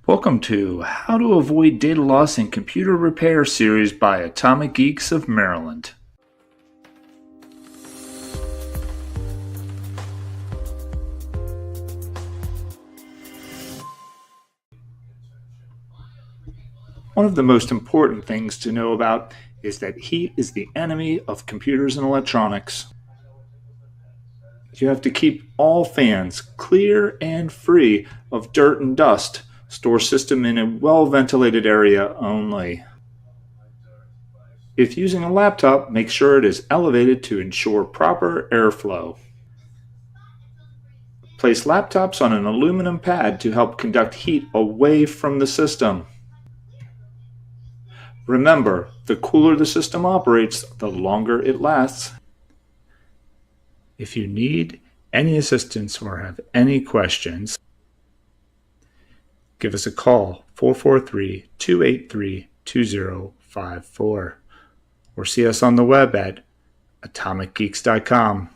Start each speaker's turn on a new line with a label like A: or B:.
A: Welcome to How to Avoid Data Loss in Computer Repair series by Atomic Geeks of Maryland. One of the most important things to know about is that heat is the enemy of computers and electronics. You have to keep all fans clear and free of dirt and dust. Store system in a well-ventilated area only. If using a laptop, make sure it is elevated to ensure proper airflow. Place laptops on an aluminum pad to help conduct heat away from the system. Remember, the cooler the system operates, the longer it lasts. If you need any assistance or have any questions, give us a call, 443-283-2054, or see us on the web at atomicgeeks.com.